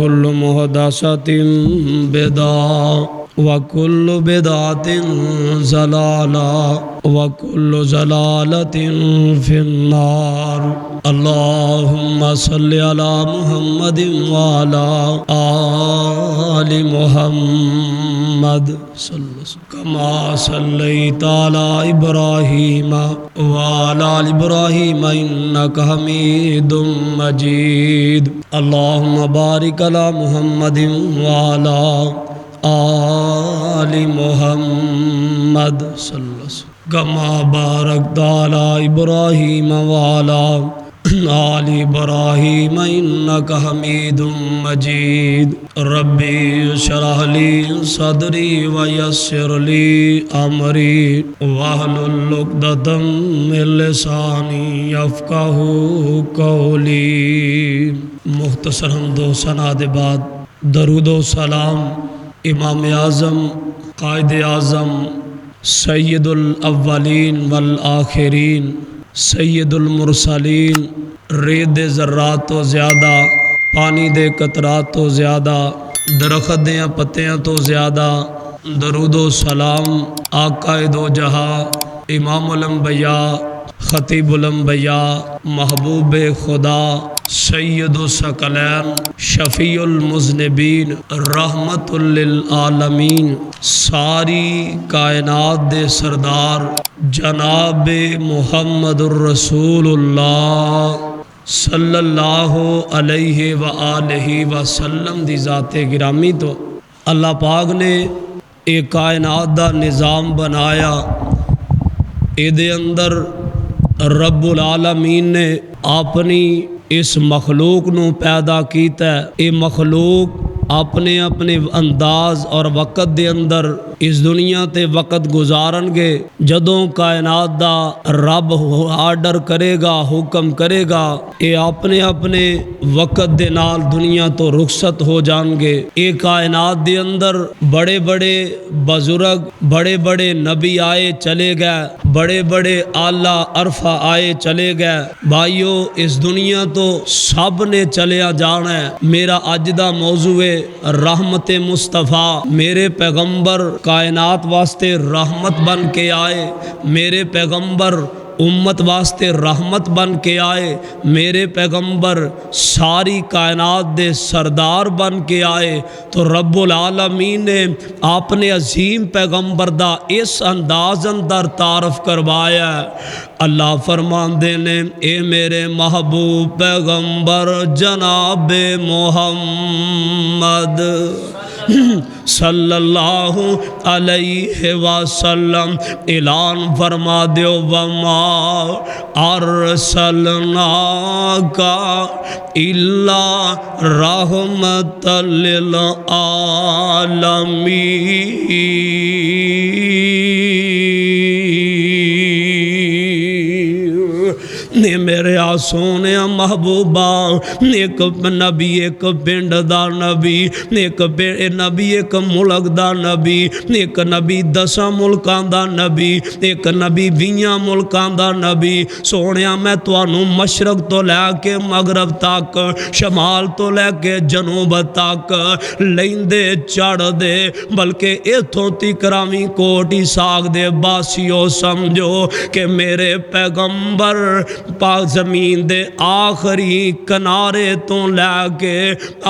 كل محدثة بدعة وكل بدعة ضلالة وكل ضلالة في النار اللهم صل على محمد وعلى آل محمد كما صليت على إبراهيم وعلى آل إبراهيم إنك حميد مجيد اللهم بارك على محمد وعلى آل محمد صلی اللہ علیہ وسلم كما باركت على إبراهيم وعلى آل إبراهيم إنك حميد مجيد ربي اشرح لي صدري ويسر لي أمري واحلل عقدة من لساني يفقهوا قولي. مختصر حمد و ثنا کے بعد درود و سلام امام اعظم قائد اعظم سید الاولین والآخرین سید المرسلین رید ذرات تو زیادہ پانی دے قطرات تو زیادہ درخت دیاں پتیاں تو زیادہ درود و سلام آقا دو جہاں امام الانبیاء خطیب الانبیاء محبوب خدا سید الثقلین شفیع المذنبین رحمت للعالمین ساری کائنات دے سردار جناب محمد الرسول اللہ صلی اللہ علیہ وآلہ وسلم دی ذات گرامی. تو اللہ پاک نے ایک کائنات دا نظام بنایا، اے دے اندر رب العالمین نے اپنی اس مخلوق نو پیدا کیتا ہے. اے مخلوق اپنے اپنے انداز اور وقت دے اندر اس دنیا تے وقت گزارن گے. جدوں کائنات دا رب آرڈر کرے گا، حکم کرے گا، اے اپنے اپنے وقت دے نال دنیا تو رخصت ہو جان گے. اے کائنات دے اندر بڑے بڑے بزرگ، بڑے بڑے نبی آئے چلے گئے، بڑے بڑے اعلیٰ عرفہ آئے چلے گئے. بھائیو اس دنیا تو سب نے چلیا جانا ہے. میرا اج دا موضوع ہے رحمت مصطفیٰ. میرے پیغمبر کائنات واسطے رحمت بن کے آئے، میرے پیغمبر امت واسطے رحمت بن کے آئے، میرے پیغمبر ساری کائنات دے سردار بن کے آئے. تو رب العالمین نے اپنے عظیم پیغمبر دا اس انداز اندر تعارف کروایا ہے. اللہ فرماندے نے اے میرے محبوب پیغمبر جناب محمد صلی اللہ علیہ وسلم اعلان فرما دیو وما ارسلناک الا رحمت نے میرے سونے محبوبہ ایک نبی، ایک پنڈ دا نبی، ایک نبی ایک ملک دا نبی، ایک نبی 10 ملکاں دا نبی، ایک نبی 20 ملکاں دا نبی. سونیا میں توانوں مشرق تو لے کے مغرب تک، شمال تو لے کے جنوب تک لیندے چڑھ دے، بلکہ ایتھوں تکرامی کوٹی ساگ دے باسیو سمجھو کہ میرے پیغمبر پاک زمین دے آخری کنارے تو لے کے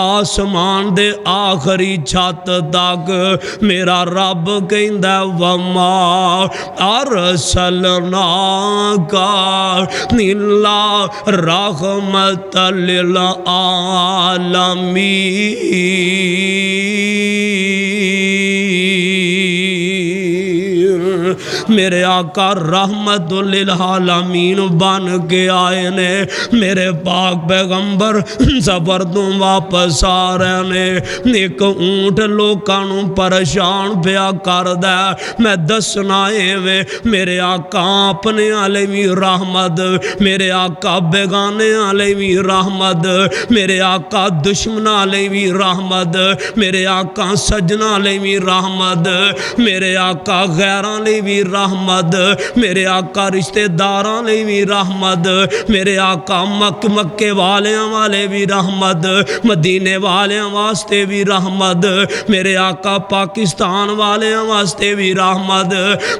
آسمان دے آخری چھت تک میرا رب کہندا وما ارسلناک الا رحمت للعالمین. میرے آقا رحمت للعالمین بن کے آئے نے. میرے پاک پیغمبر سفر تو واپس آ رہے نے. ایک اونٹ لوکانوں پریشان پیا کر دے. میں دسنا وے میرے آقا اپنے علیمی رحمت، میرے آقا بیگانے علیمی رحمت، میرے آقا دشمن علیمی رحمت، میرے آقا سجنا علیمی رحمت، میرے آقا غیران علیمی رحمت. رحمت، میرے آقا رشتے داراں لئی بھی رحمت، میرے آقا مکے والیاں والے بھی رحمت، مدینے والیاں واسطے بھی رحمت، میرے آقا پاکستان والیاں واسطے بھی رحمت،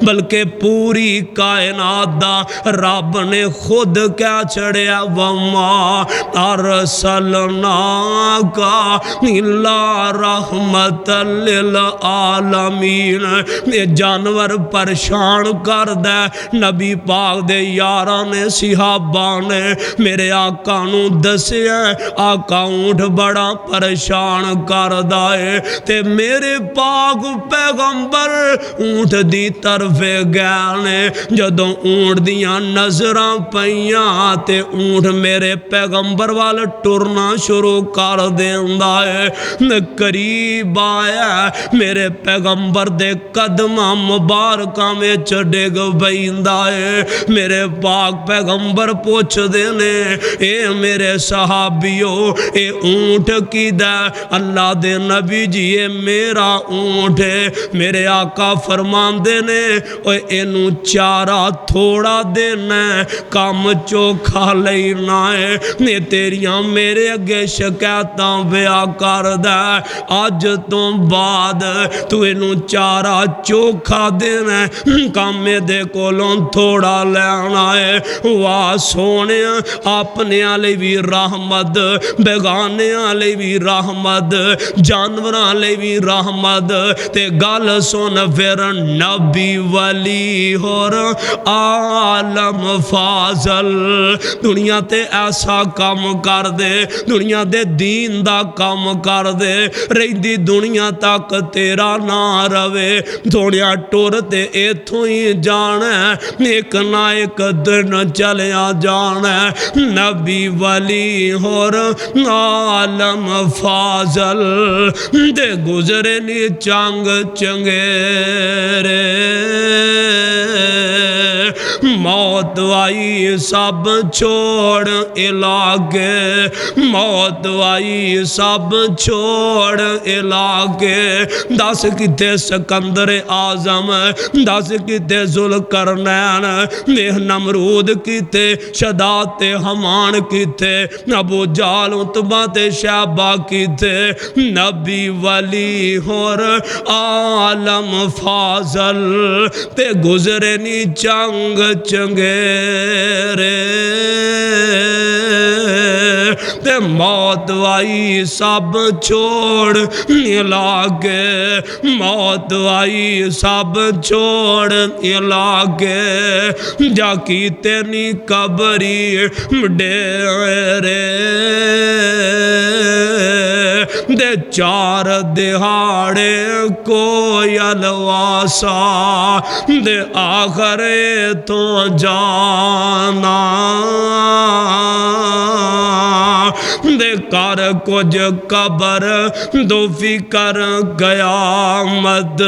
بلکہ پوری کائنات دا رب نے خود کیا چھڑیا وما ارسلناک الا رحمت للعالمین۔ یہ جانور پریشان کر دے، نبی پاک دے یاراں نے صحابہ نے میرے آقا نو دسیا آقا اونٹ بڑا پریشان کر دائے، تے میرے پاک پیغمبر اونٹ دی طرف گئے، جدوں اونٹ دیاں نظراں پیاں تے اونٹ میرے پیغمبر وال ٹرنا شروع کر دیندا ہے، قریب آیا میرے پیغمبر دے قدماں مبارکاں وچ ڈگ پیندا ہے، میرے پاک پیغمبر پوچھ دینے اے میرے صحابیو اے اونٹ کی دا؟ اللہ دے نبی جی اے میرا اونٹ ہے۔ میرے آقا فرمان دینے اوے اینو چارہ تھوڑا دینا ہے، کام چوکھا لینا ہے، نے تیریاں میرے اگے شکایتاں بیا کر دے، آج تو بعد تو اینو چارہ چوکھا دینا ہے، کام دے کولوں تھوڑا لینا ہے۔ واہ سونے اپنے آلے بھی رحمت، بیگانے آلے بھی رحمت، جانوراں آلے بھی رحمت، تے گل سن پھر نبی ولی اور عالم فاضل دنیا تے ایسا کام کر دے، دنیا دے دین دا کام کر دے، رہی دنیا تک تیرا نہ روے، تھوڑیا ٹور تے ایتھوں ہی جانا ہے، ایک نہ ایک دن چلیا جانا ہے۔ نبی ولی اور عالم فاضل دے گزرے نی چنگ چنگیرے، موت آئی سب چھوڑ علاقے، موت آئی سب چھوڑ علاقے، دس کتے سکندر اعظم، دس کتے ذوالقرنین، دیکھ نمرود کتے، شداد حمان کتے، ابو جہل عتبہ تے شیبہ کتے، نبی ولی اور عالم فاضل تے گزرے نی چنگ چنگیرے، تے موت آئی سب چھوڑ علاقے، موت آئی سب چھوڑ علاقے، جا کی تینی قبری ڈیرے، دے چار دہاڑے کوئی الواسا، دے آخرے تو جانا، دے کر کچھ قبر دو فکر قیامت،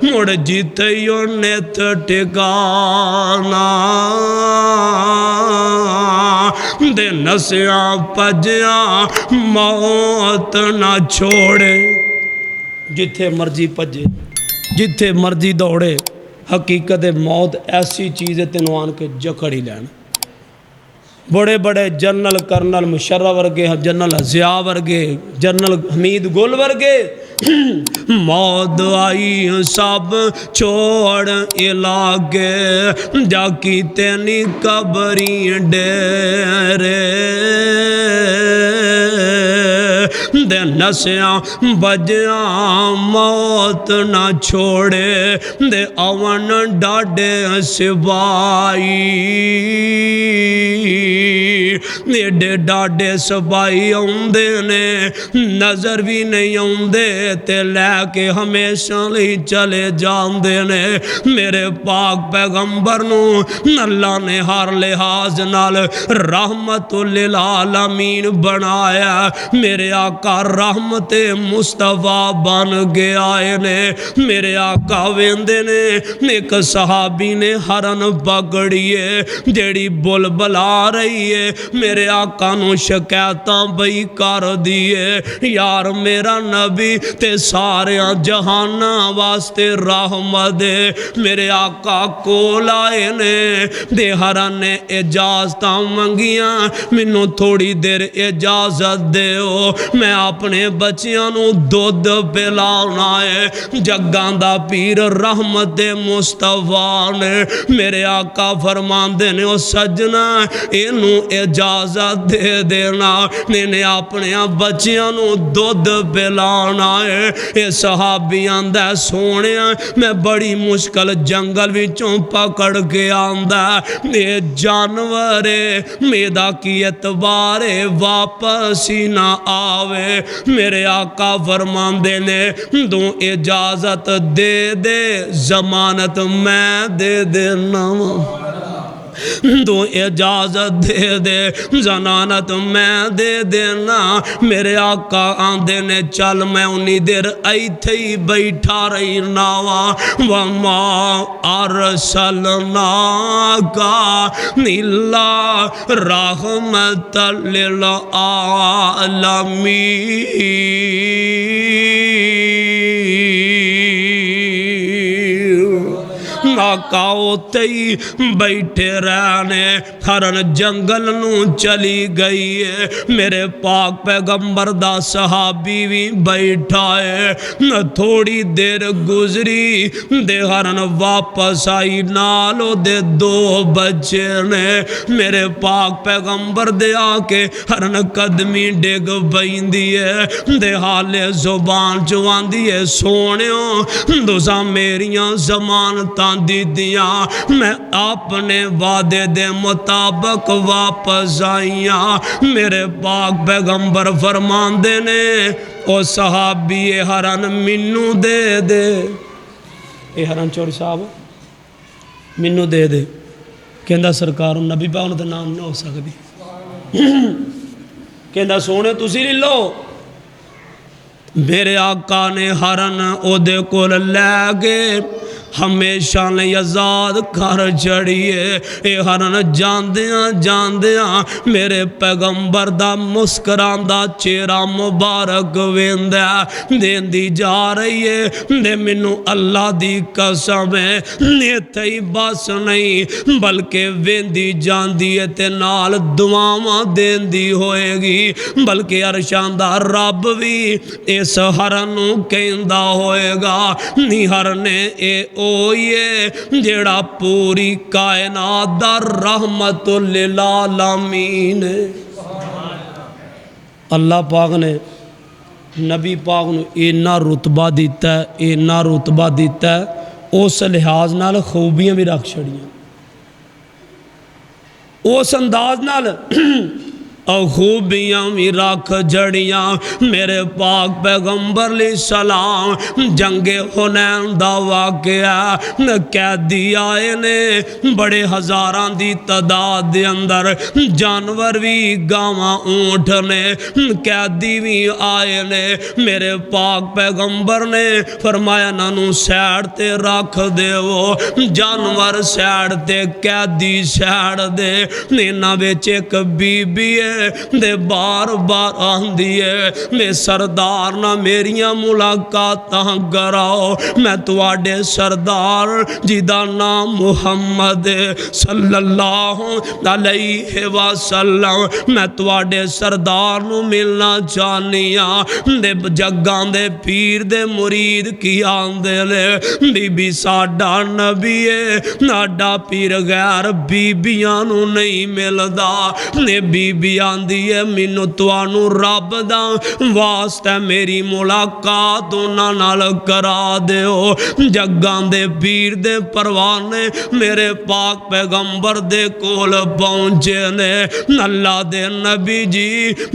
مڑ جیتیوں نیت ٹکانا، دے نسیاں پجیاں موت نہ چھوڑے، جتھے مرضی پجے جتھے مرضی دوڑے، حقیقت موت ایسی چیز ہے تینوں آن کے جکڑ ہی لینا۔ بڑے بڑے جنرل کرنل مشرف ورگے، جنرل ضیاء ورگے، جنرل حمید گل ورگے، موت آئی سب چھوڑ علاقے، جا کی تینی قبری ڈیرے، دے نسیاں بجیاں موت نہ چھوڑے، دے اون ڈاڈے سپاہی، ایڈے ڈاڈے سپاہی آندے نے، نظر بھی نہیں آندے تے لے کے ہمیشہ لئی چلے جاندے نے۔ میرے پاک پیغمبر نو اللہ نے ہر لحاظ نال رحمت للعالمین بنایا، میرے میرے آقا رحمت مصطفیٰ بن کے آئے نے۔ میرے آقا ویندے نے ایک صحابی نے ہرن پکڑیے جیڑی بلبل آ رہی ہے، میرے آقا نو شکایتاں بئی کر دیے، یار میرا نبی تے سارے جہانا واسطے رحمت ہے۔ میرے آقا کول آئے نے دے ہرن نے اجازتاں منگیاں، مینوں تھوڑی دیر اجازت دے ہو، میں اپنے بچیاں نو دودھ پلانا ہے۔ جگاں دا پیر رحمت مصطفیٰ نے میرے آقا فرماندے نے او سجنا اینو اجازت دے دینا، نے اپنے بچیاں نو دودھ پلانا ہے۔ اے صحابی آندہ سونے میں بڑی مشکل جنگل وچوں پکڑ کے آندہ اے جانور میدا کی اعتبار واپس ہی نہ آوے۔ میرے آقا فرماندے نے دو اجازت دے دے ضمانت میں دے دینا، تو اجازت دے دے ضمانت میں دے دینا۔ میرے آقا آندے نے چل میں انہی دیر ایتھے ہی بیٹھا رہنا وا، وما ارسلناک الا رحمت للعالمین۔ آقا ہوتے ہی بیٹھے رہنے، ہرن جنگل نو چلی گئی ہے۔ میرے پاک پیغمبر دا صحابی بھی بیٹھا ہے، تھوڑی دیر گزری دے ہرن واپس آئی، نالو دے دو بچے نے۔ میرے پاک پیغمبر دے آکے ہرن قدمی ڈگ بیندی ہے، دے حالے زبان چوان دیئے سونیوں دوسا میریاں زمان تان دی دیا، میں اپنے وعدے دے مطابق واپس آئیاں۔ میرے پاک پیغمبر فرماندے نے او صحابی ہرن منو دے دے، اے ہرن چوری صاحب منو دے دے، کہندہ سرکار نبی پاک نے نام نہ ہو سکتی، کہندہ سونے تسی لے لو۔ میرے آقا نے ہرن او دے کو لے گے، ہمیشہ نے یزاد کر چڑھیے۔ اے ہرن جاندیاں میرے پیغمبر دا مسکران دا چہرہ مبارک ویندہ دین دی جا رہی ہے، دے منو اللہ دی قسم ہے نیتھے ہی بس نہیں بلکہ ویندی جاندی ہے تے نال دعاواں دین دی ہوئے گی، بلکہ عرشان دا رب بھی اس ہرنو کہندہ ہوئے گا، نی ہرنے اے اوئے جیڑا پوری کائنات دا رحمت للعالمین۔ اللہ پاک نے نبی پاک نو اینا رتبہ دیتا ہے، اینا رتبہ دیتا ہے، اس لحاظ نال خوبیاں بھی رکھ چھڑیاں، اس انداز نال خوبیاں بھی رکھ جڑیاں۔ میرے پاک پیغمبر علیہ السلام جنگ حنین دا واقعہ قیدی آئے نے، بڑے ہزاران دی تعداد دے اندر جانور بھی گاواں اونٹ نے، قیدی بھی آئے نے۔ میرے پاک پیغمبر نے فرمایا نانو سیڑ تے رکھ دے، وہ جانور سیڑ تے قیدی سیڑ دے، نینا بیچ ایک بی بی ہے دے بار بار آندی ہے میں سردار نہ میریاں ملاقاتاں کراؤ، میں تواڈے سردار جیدہ نام محمد صلی اللہ علیہ وسلم، میں تواڈے سردار نو ملنا چاہنیاں۔ دے جگان دے پیر دے مرید کی آندے لے، بی بی ساڈا نبی ہے ناڈا پیر غیر بی بیاں نو نہیں ملدا، نے بی بی آندی ہے مینو توانو رب دا واسطہ میری ملاقات انہاں نال کرا دیو۔ جگان دے پیر دے پروانے میرے پاک پیغمبر دے کول پہنچے نے، اللہ دے نبی جی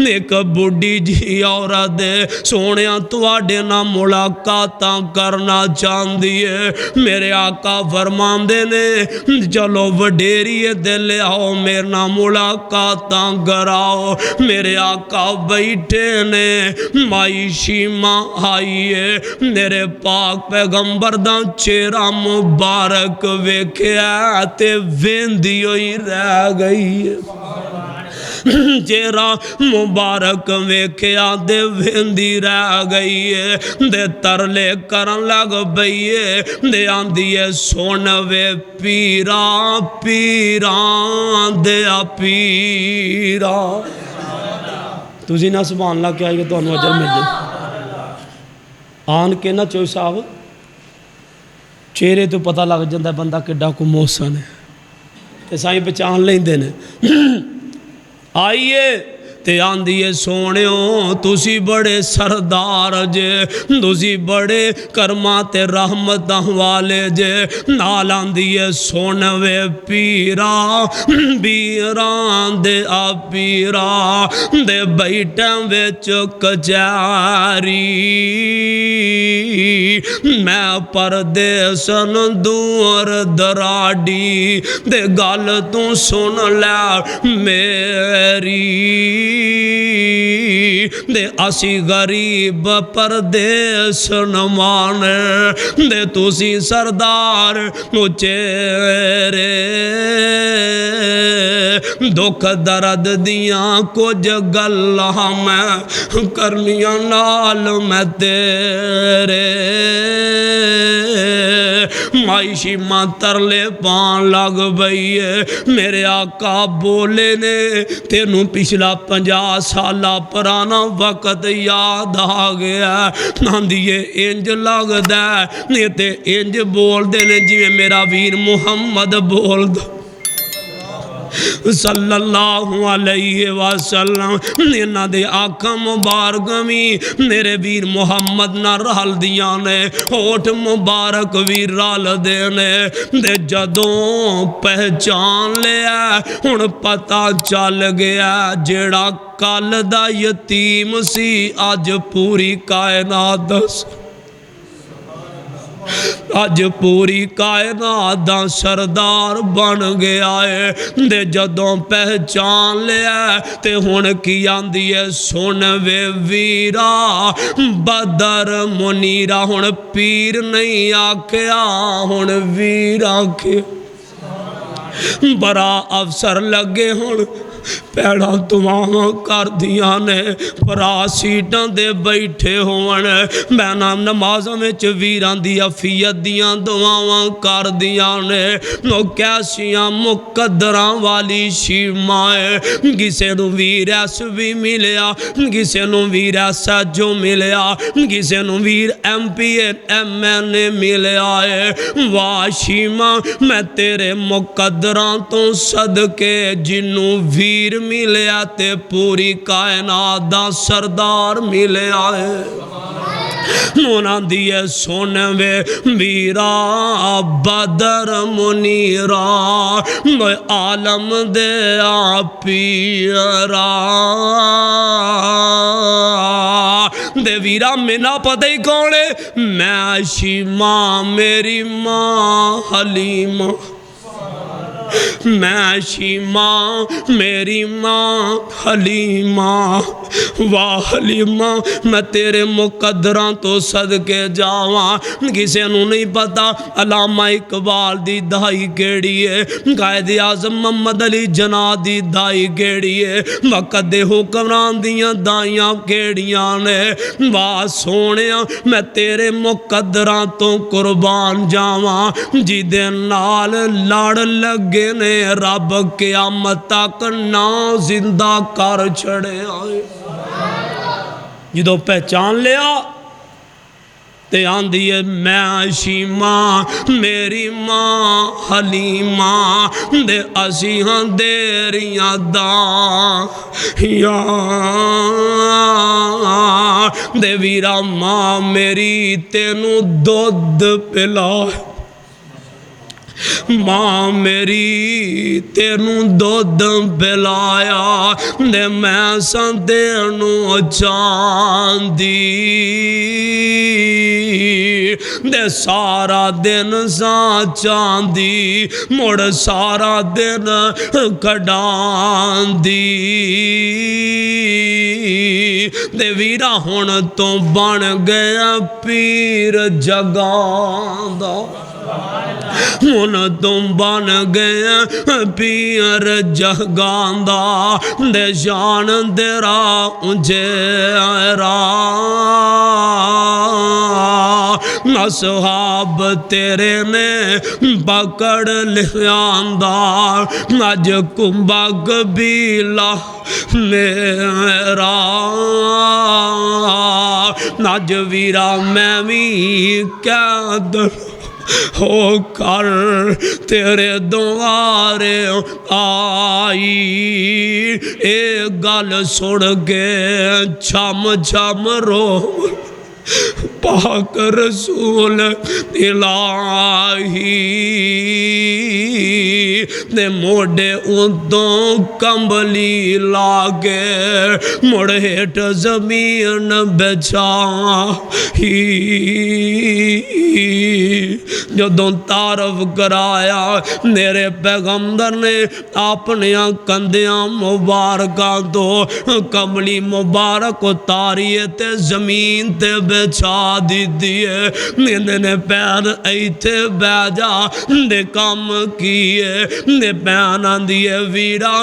ایک بڑھی جی عورت دے سونیاں تواڈے نا ملاقاتاں کرنا چاہندی ہے۔ میرے آقا فرماندے نے چلو وڈیری دے لے آؤ میرے نا ملاقاتاں کرا، آؤ میرے آقا بیٹھے نے مائی شیمہ آئیے میرے پاک پیغمبر دا چہرہ مبارک ویکھیا تے ویندی ہوئی رہ گئی ہے چہرہ مبارک ویکھیا دے ویندی رہ گئی ہے دے ترلے کرن لگ بئی ہے دے آندی ہے سون وے پیرا پیران دیا پیرا تُسی نہ سبحان اللہ کیا ہے کہ تو انو اجر مل جائے آن کے نہ چوئی صاحب چہرے تو پتہ لگ جاندہ ہے بندہ کڈا کو موسن ہے تے سائیں پہچان لیں دینے آئیے تے آندیے سونےوں تُسی بڑے سردار جے تُسی بڑے کرمات رحمت والے جے نال آندیے سونوے پیرا بیران دے آ پیرا دے بیٹھیں وچ کچاری میں پردیسن دور دراڈی دے گال تو سن لے میری دے اسی غریب پردیس نمانے دے تُسی سردار مچیرے دکھ درد دیاں کچھ گلہ میں کرنیاں نال میں تیرے معاشی ماں ترلے پان لگ بئی ہے میرے آقا بولے نے تینوں پچھلا 50 سالہ پرانا وقت یاد آ گیا ناندیے انج لگ دے یہ تے انج بول دے نے جی میرا ویر محمد بول دو صلی اللہ علیہ وسلم انہاں دے آنکھاں مبارک میں میرے ویر محمد نہ رال دیاں نے ہوٹ مبارک ویر رال دینے دے جدوں پہچان لیا ہن پتہ چل گیا جیڑا کل دا یتیم سی آج پوری کائنات دس آج پوری کائنات دا سردار بن گیا ہے دے جدوں پہچان لیا تے ہن کی آندی ہے سن وے ویرا بدر منیرہ ہن پیر نہیں آکھیا ہن ویر آکھے برا افسر لگے ہن پیڑا تمام کر دیا نے پرا سیٹاں دے بیٹھے ہوئن بینا نمازوں میں ویران دیا فیت دیا دعاواں کر دیا نے نو کیسیاں مقدران والی شیمائے کسے نو ویر ایس بھی ملیا کسے نو ویر ایسا جو ملیا کسے نو ویر ایم پی ایم این ملیا ہے واہ شیمہ میں تیرے مقدران تو صدقے جنو ویر ملیا تے پوری کائنات دا سردار ملیا ہے نونا دیئے سونوے ویرا بدر منیرا عالم دے پیرا دے ویرا میں نہ پتہ ہی کونے میں شیمہ میری ماں حلیمہ میں شیمہ میری ماں حلیمہ واہ حلیمہ میں تیرے مقدران تو صدقے جاواں کسے نو نہیں پتا علامہ اقبال دی دائی گیڑی ہے قائد اعظم محمد علی جناح دی دائی گیڑی ہے وقت دے حکمران دیاں دائیاں گیڑیاں نے واہ سونیاں میں تیرے مقدران تو قربان جاواں جی دے نال لڑ لگے نے رب قیامت تک نہ زندہ کر چھڑے آئے جدو پہچان لیا تے آندھی ہے میں شیمہ میری ماں حلیمہ دے اسیاں دیریاں داں یا دے ویرا ماں میری تینو دودھ پلا ماں میری تینو دودھ پلایا دے میں سندینو چاندی دے سارا دن سا چاندی مڑ سارا دن کڈان دی دے ویرا ہون تو بن گیا پیر جگان دا ہن تم بن گئے پیر جگان دا دے شان تیرا اونچیرا اصحاب تیرے نے پکڑ لیاندا اج کمبا قبیلہ میرا اج ویرا میں بھی قید ہو کر تیرے دوارے آئی اے گل سڑ کے چھم چھم رو پاک رسول الہی دے موڑے ادوں کمبلی لاگے مڑ ہیٹ زمین بچائی جدوں تعارف کرایا میرے پیغمبر نے اپنے کندیاں مبارکاں تو کملی مبارک اتاریے تے زمین تے بچا دی دیئے نے پین ایتھے بیجا دے کام کیے دے پین آندیے ویرا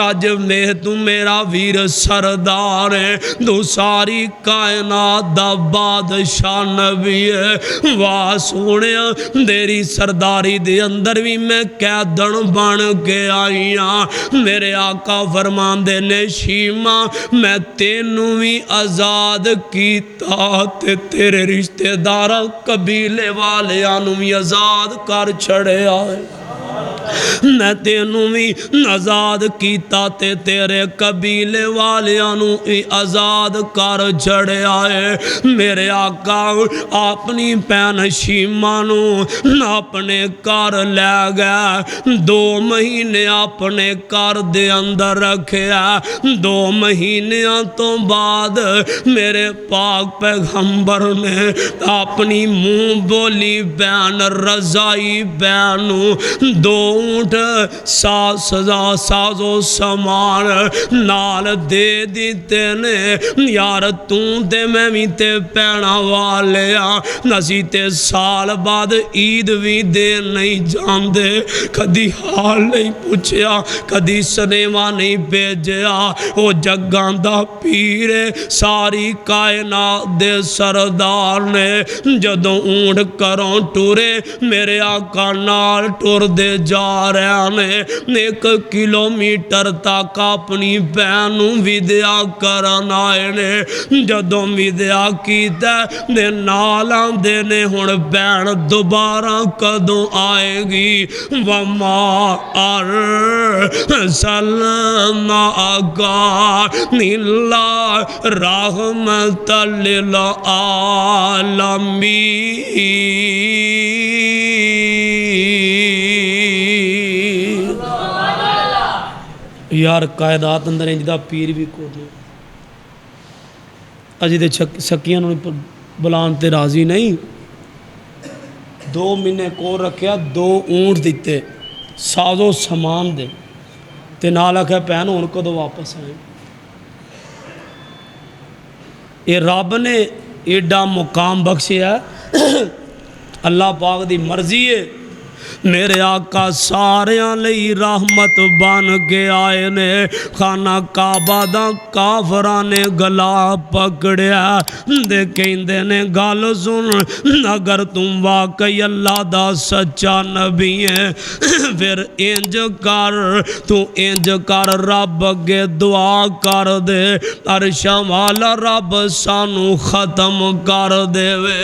آج میں تو میرا ویر سردار ہے تو ساری کائنات دا بادشاہ نبی ہے واہ سونے دیری سرداری دے اندر بھی میں قیدن بن کے آئیاں میرے آقا فرمان دے نے شیمہ میں تینوں بھی آزاد کیتا تے تیرے رشتہ دارا قبیلے والے آنوں بھی آزاد کر چھڑے آئے میں تینوں بھی آزاد کیتا تے تیرے قبیلے والیانوں آزاد کر چھڑے آئے میرے آقا اپنی پین شیمانوں اپنے کار لے گیا 2 مہینے اپنے کار دے اندر رکھیا 2 مہینیاں تو بعد میرے پاک پیغمبر نے اپنی منہ بولی بین رضائی بینوں 2 اونٹ ساز و سامان نال دے دیتے نے یار توں تے میں بھی تے پینا والیا نسی تے سال بعد عید بھی دے نہیں جاندے کدی حال نہیں پوچھیا کدی سنیما نہیں بھیجیا او جگاں دا پیرے ساری کائنات دے سردار نے جدوں اونٹ کروں ٹورے میرے آقا نال ٹور دے جا رہے نے 1 کلومیٹر تک اپنی بینوں ویدیا کرنا آئے نے جدوں ویدیا کیتا دے نالاں دے نے ہن بین دوبارہ کدوں آئے گی وما ارسلنا آقا نیلا رحمت للعالمین یار کائنات اندر انج دا پیر بھی کو دے اجی دے سکیاں نوں بلان تے راضی نہیں 2 مہینے کو رکھیا 2 اونٹ دیتے سازو سامان دے تے نال آکھیا پہن ہن کدوں واپس آئے یہ رب نے ایڈا مقام بخشیا اللہ پاک دی مرضی ہے میرے آقا ساریاں لئی رحمت بن کے آئے نے خانہ کعبہ دا کافراں نے گلا پکڑیا دے کہندے نے گل سن اگر تم واقعی اللہ دا سچا نبی ہے پھر انج کر تو انج کر رب اگے دعا کر دے عرشاں والا رب سانو ختم کر دے وے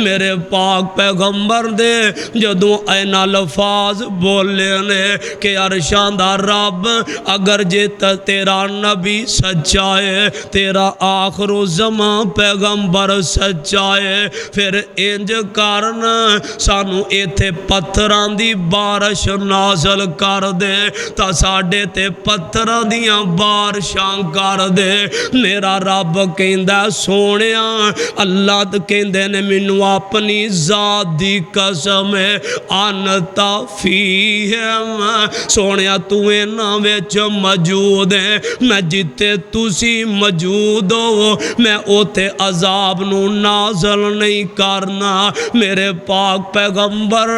میرے پاک پیغمبر دے جدوں اینا الفاظ بولے نے کہ عرشاں دا رب اگر جے تیرا نبی سچا ہے، تیرا آخر الزمان پیغمبر سچا ہے، پھر انج کرنا سانو ایتھے پتھران دی بارش نازل کر دے تا ساڑے تے پتھران دیاں بارشاں کر دے۔ میرا رب کہندہ سونیا اللہ کہندے نے منو اپنی ذات دی قسم ہے انتا فیہم، سونیا تو اینا ویچ موجود ہے، میں جتے تسی موجود ہو میں اوتے عذاب نو نازل نہیں کرنا۔ میرے پاک پیغمبر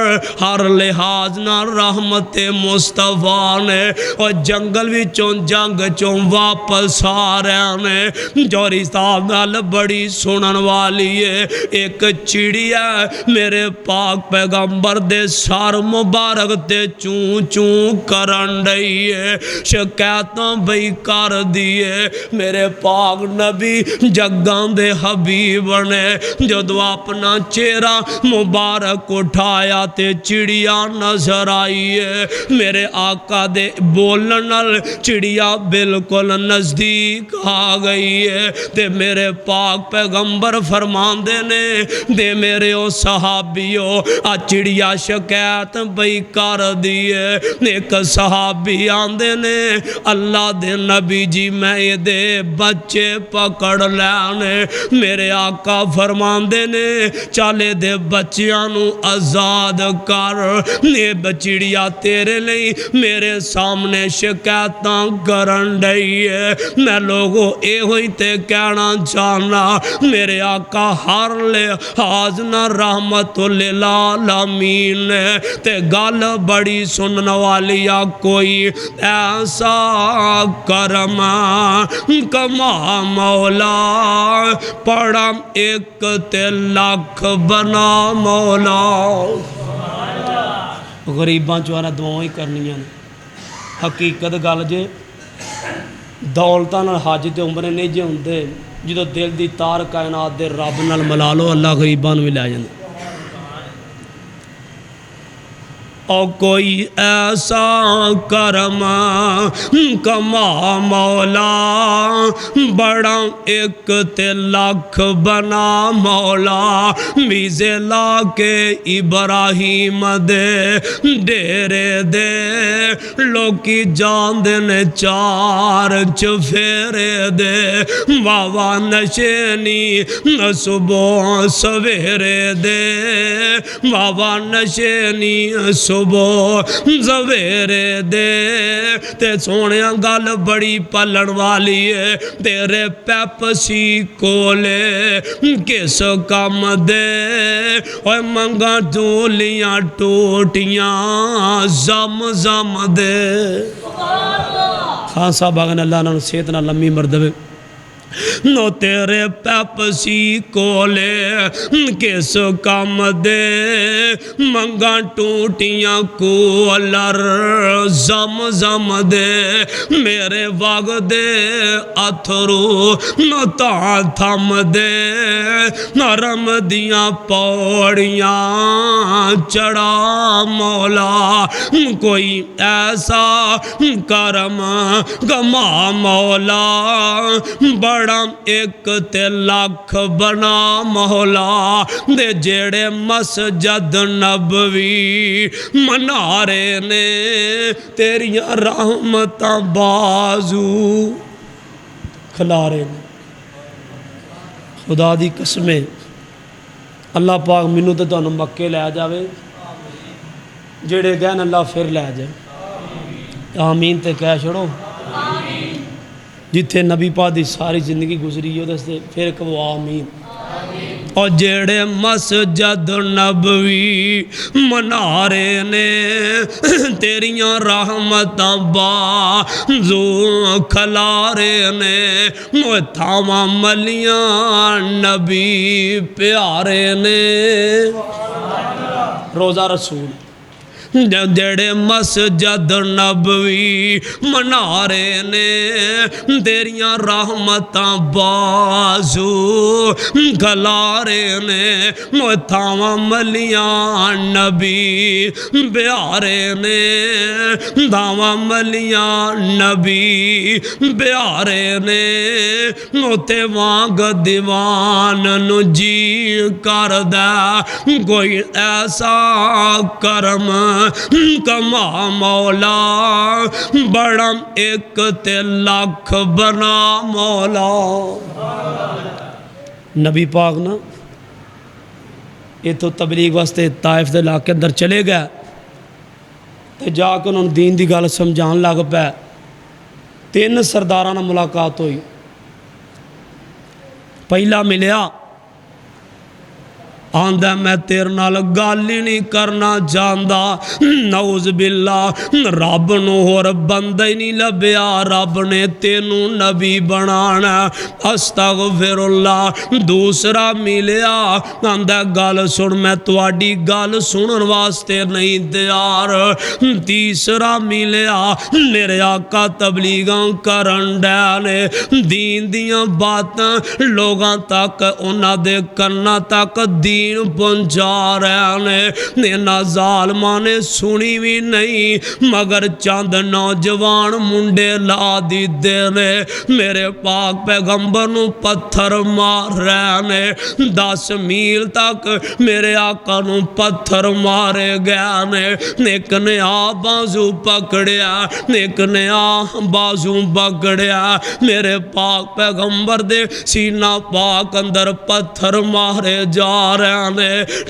ہر لحاظ نہ رحمت مصطفیٰ نے اور جنگل وچوں جنگ چوں واپس آ رہے نے، جوری صاحب نال بڑی سنن والی ہے، ایک چڑیا میرے پاک پیغمبر دے سار مبارک تے چون چون کرن رہی ہے، شکایتاں بھئی کر دیئے۔ میرے پاک نبی جگان دے حبیب نے جدو اپنا چہرہ مبارک اٹھایا تے چڑیا نظر آئی ہے، میرے آقا دے بولنال چڑیا بالکل نزدیک آ گئی ہے، تے میرے پاک پیغمبر فرمان دینے دے میرے او صحابیوں آ چڑیا شکایت بھئی کر دیئے۔ ایک صحابی آندے نے اللہ دے نبی جی میں دے بچے پکڑ لینے، میرے آقا فرمان دینے چالے دے بچیانو آزاد کر، نے بچڑیا تیرے لئی میرے سامنے شکایتاں کرن رہی ہے۔ میں لوگوں اے ہوئی تے کہنا چاہنا میرے آقا ہر لحاظ نہ رحمت للعالمین ہے، تے گال بڑی سنن والی کوئی ایسا کرم کما مولا پڑھا ایک تے لاکھ بنا مولا۔ غریباں چوانا دعائیں کرنیاں حقیقت گل جے دولتاں نال حج تے عمرے نہیں جے ہوندے، جدو دل دی تار کائنات دے رب نال ملا لو اللہ غریباں نو بھی لے جاندے۔ اور کوئی ایسا کرم کما مولا بڑا ایک تے لاکھ بنا مولا، میزے لا کے ابراہیم دے ڈیرے دے لوکی جان دینے چار چفیرے دے، واوا نشینی صبح سویرے دے، واوا نشینی صبح زویرے دے، تے سونیا گل بڑی پلن والی ہے، تیرے پیپسی کولے کس کم دے، اوہ منگا ڈولیاں ٹوٹیاں زم زم دے۔ خان صاحب آگن اللہ نے سیتنا لمبی مردوے نو تیرے پیپسی کولے کس کم دے، منگا ٹوٹیاں کولر زم زم دے، میرے واگ دے اتھرو نو تا تھم دے، نرم دیاں پوڑیاں چڑھا مولا، کوئی ایسا کرم کما مولا بڑا ایک تے لاکھ بنا مولا، دے جیڑے مسجد نبوی منارے نے تیریاں رحمتاں بازو کھلارے نے۔ خدا دی قسمیں اللہ پاک منو تے تانوں مکے لے جاوے، جیڑے گئے اللہ پھر لے جائے۔ آمین تے کہہ چھڑو، جتھے نبی پاک دی ساری زندگی گزری ہو دستے پھر کہو آمین۔ اور جیڑے مسجد نبوی منارے نے تیریاں رحمتاں بازو کھلارے نے، تھاواں ملیاں نبی پیارے نے۔ روزہ رسول جڑے مسجد نبوی منا رہے نے تیریاں رحمتاں بازو گلا رہے نے تھاواں ملیاں نبی بیارے نے داواں ملیاں نبی بیارے نے تے وانگ دیوان نو جی کر دے کوئی ایسا کرم کما مولا بڑا ایک تے لاکھ بنا مولا نبی پاک نا یہ تو تبلیغ واسطے طائف دے علاقے اندر چلے گئے تے جا کے انہوں نے دین دی گل سمجھان لگ پے 3 سرداراں نال ملاقات ہوئی پہلا ملیا آندہ میں تیرے نال گل ہی نہیں کرنا چاہندا نعوذ باللہ رب نو اور بندہ ہی نہیں لبیا رب نے تینوں نبی بنانا استغفر اللہ دوسرا ملیا آندہ گل سن میں تواڈی گل سنن واسطے نہیں تیار تیسرا ملیا میرے آقا تبلیغاں کرن ڈے دین دیاں باتاں لوگاں تک انہاں دے کرنا تک دین پہنچا رہے نے ظالماں نے سنی بھی نہیں مگر چند نوجوان منڈے لا دیتے نے میرے پاک پیغمبر نو پتھر مار رہے نے 10 میل تک میرے آقا نو پتھر مارے گیا نے ایک نے بازو پکڑیا ایک نے بازو پکڑیا میرے پاک پیغمبر دے سینہ پاک اندر پتھر مارے جا رہے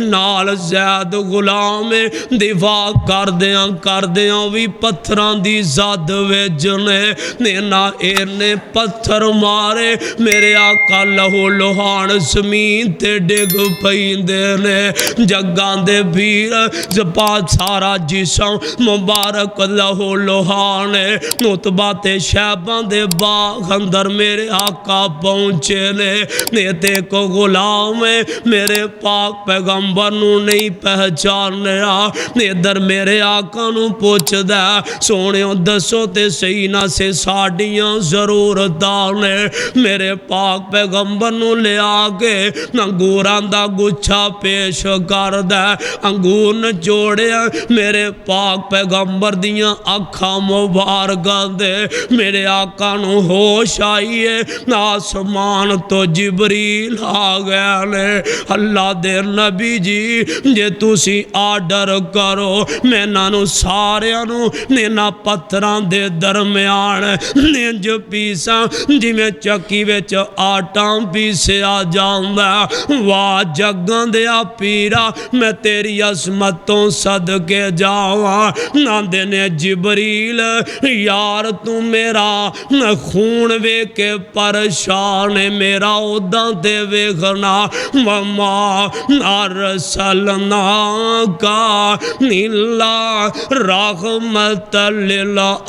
نال زید غلام دفاع کر دیاں بھی پتھران دی زد ویجنے نا اینے پتھر مارے میرے آقا لہو لوہان زمین تے ڈگ پہندے نے جگان دے پیر زباد سارا جسم مبارک لہو لوہان نتبات شیبان دے باغ اندر میرے آقا پہنچے نے تے کو غلام میرے پاک پیغمبر نو نہیں پہچانیا ادھر میرے آقا نو پوچھ دے سونے دسو تے سینہ سے ساڑیاں ضرورتاں نے میرے پاک پیغمبر نو لے آگے انگوران دا گچھا پیش کر دے انگور نچوڑے میرے پاک پیغمبر دیاں اکھا مبارکاں دے میرے آقا نو ہوش آئیے آسمان تو جبریل آ گیا نے اللہ دے نبی جی جے تُسی آرڈر کرو میں نانو ساریانو نینا پتھران دے درمیان نینج پیساں جی میں چکی ویچ آٹاں پیسے آ جاؤں گا واہ جگن دیا پیرا میں تیری عظمتوں صدقے جاؤں ناندے نے جبریل یار تو میرا خون وے کے پرشان میرا اوداں دے ویغنا وما ارسلنا کا نیلا رحمت للعالمین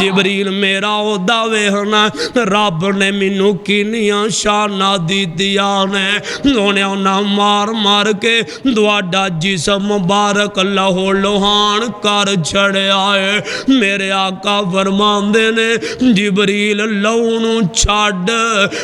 جبریل میرا عہدہ ویہنا رب نے منو کنیاں شانہ دی دیانے انہیں انہاں مار مار کے دوڑا جسم مبارک لہو لوہان کر چھڑے آئے میرے آقا فرمان دینے جبریل لونو چھاڑ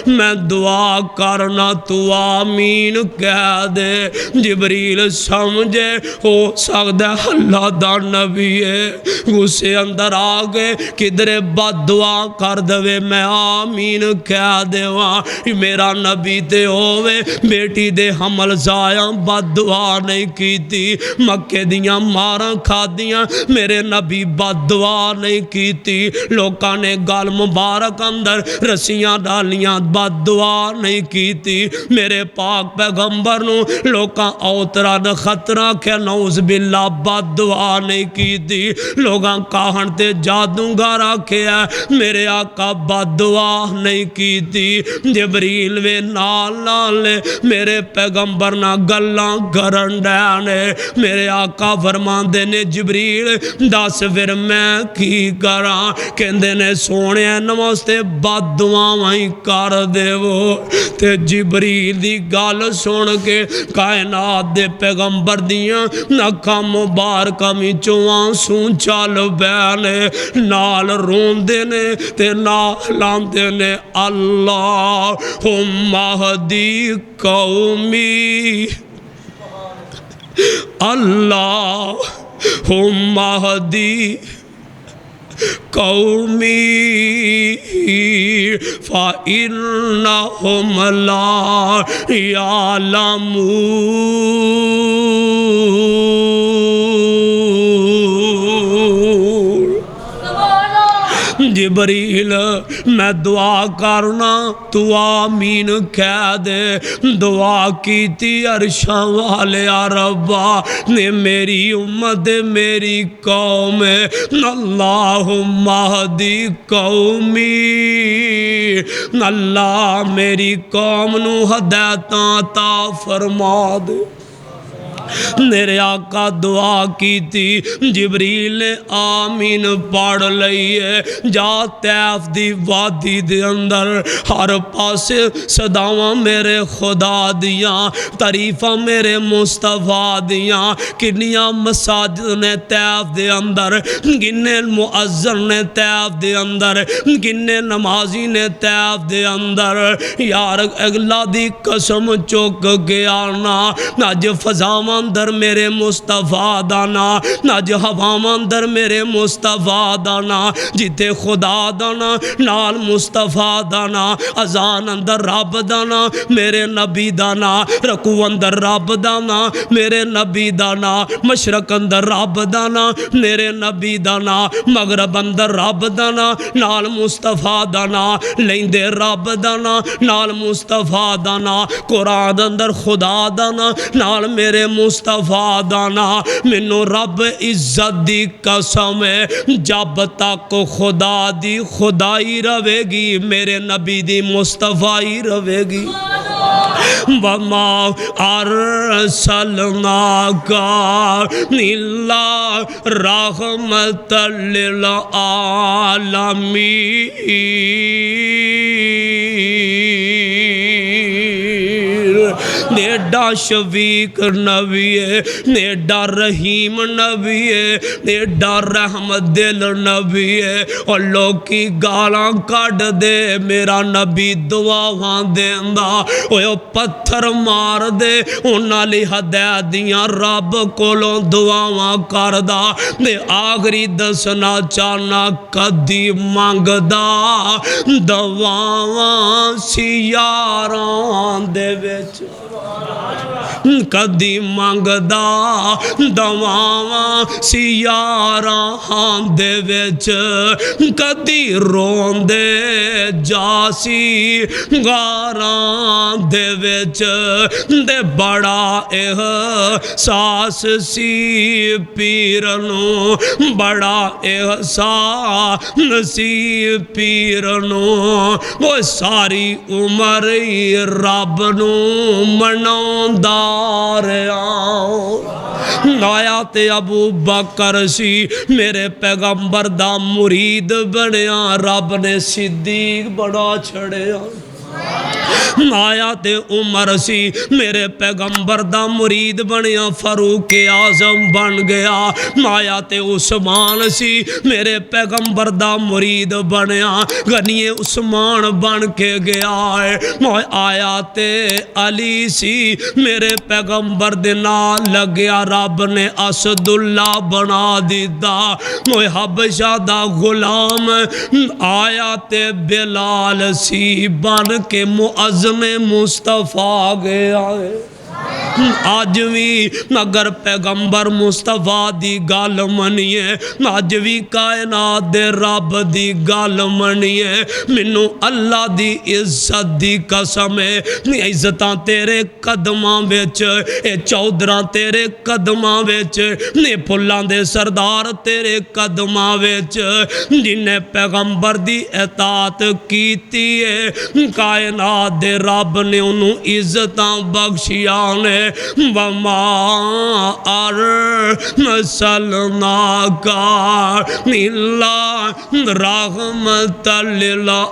میں دعا کرنا تو آمین کہہ دے جبریل سمجھے ہو سکتا اللہ دا نبی ہے اسے اندر آگے کدھرے بد دعا کر دوے میں آمین کہہ دے وہاں میرا نبی تے ہوئے بیٹی دے حمل زائیں بد دعا نہیں کی تھی مکہ دیاں ماراں کھا دیاں میرے نبی بد دعا نہیں کی تھی لوکاں نے گال مبارک اندر رسیاں ڈالیاں بد دعا نہیں کی تھی میرے پاک پیغمبر نو لوکاں اوترا خطرہ کہ نعوذ باللہ بد دعا نہیں کی تھی لوگاں کاہن تے جادوں گا روزہ رکھیا میرے آقا بد دعا نہیں کی تھی جبریل وے نال نال میرے پیغمبر نہ گلاں کرن ڈے میرے آقا فرماندے نے جبریل دس پھر میں کی کراں کہندے نے سونے نمستے بد دعاواں کر دے وہ تے جبریل دی گل سن کے کائنات دے پیغمبر دیاں نکھاں مبارکاں وچوں آنسو چل پے نال روندے نے تے نال آندے نے اللہم اہدی قومی اللہم اہدی قومی فَإِنَّهُمْ لَا يَعْلَمُونَ جبریل میں دعا کرنا تو آمین کہہ دے دعا کی تھی عرشاں والے ربا نے میری امت میری قوم اللہم اہدی قومی اللہ میری قوم نو ہدایتاں عطا فرما دے میرے آقا دعا کی تھی جبریل نے آمین پڑھ لئیے جا طیف دی وادی دے اندر ہر پاس صداواں میرے خدا دیاں تعریفاں میرے مصطفیٰ دیاں کنیاں مساجد نے طیف دے اندر کنے مؤذن نے طیف دے اندر کنے نمازی نے طیف دے اندر یار اگلا دی قسم چک گیا ناج فضاواں اندر میرے مصطفیٰ دانا ناج ہواواں اندر میرے مصطفیٰ دانا جتے خدا دانا نال مصطفیٰ دانا اذان اندر رب دانا میرے نبی دانا رکوع اندر رب دانا میرے نبی دانا مشرق اندر رب دانا میرے نبی دانا مغرب اندر رب دانا نال مصطفیٰ دانا لیندے رب دانا نال مصطفیٰ دانا قرآن اندر خدا دانا نال میرے مصطفیٰ دانا منو رب عزت دی قسم ہے جب تک خدا دی خدائی روے گی میرے نبی دی مصطفیٰ روے گی وَمَا أَرْسَلْنَاكَ إِلَّا رَحْمَةً لِلْعَالَمِينَ نیڈا شفیق نبی ہے نیڈا رحیم نبی ہے نیڈا رحمت دل نبی ہے اور لوگ کی گالاں کٹ دے میرا نبی دعاواں دیندہ وہ پتھر مار دے انہاں لی ہدایت دیاں رب کولوں دعاواں کردہ دے آخری دسنا چانا کدی مانگدا دعاواں سیاراں دے وچ کدی مانگدا دعاواں سیاراں دے وچ کدی روندے جاسی گاراں دے وچ دے بڑا احساس سی پیرنو بڑا احساس سی پیرنو وہ ساری عمر رب نو مناؤندار آیا تے ابو بکر سی میرے پیغمبر دا مرید بنیا رب نے صدیق بڑا چھڑیا آیا تے عمر سی میرے پیغمبر دا مرید بنیا فاروق اعظم بن گیا آیا تے عثمان سی میرے پیغمبر دا مرید بنیا غنی عثمان بن کے گیا ہے آیا تے علی سی میرے پیغمبر دے نال لگیا رب نے اسد اللہ بنا دیتا موہ حبشہ دا غلام آیا تے بلال سی بن کے معظم مصطفیٰ گیا ہے آج بھی اگر پیغمبر مصطفیٰ دی گال منیے آج بھی کائنات دے رب دی گال منیے منو اللہ دی عزت دی قسم ہے عزتاں تیرے قدماں وچ اے چودراں تیرے قدماں وچ اے پھلاں دے سردار تیرے قدماں وچ جنہیں پیغمبر دی اطاعت کیتی ہے کائنات دے رب نے انہوں عزتاں بخشیاں نے وَمَا أَرْسَلْنَاكَ إِلَّا رَحْمَةً لِلْعَالَمِينَ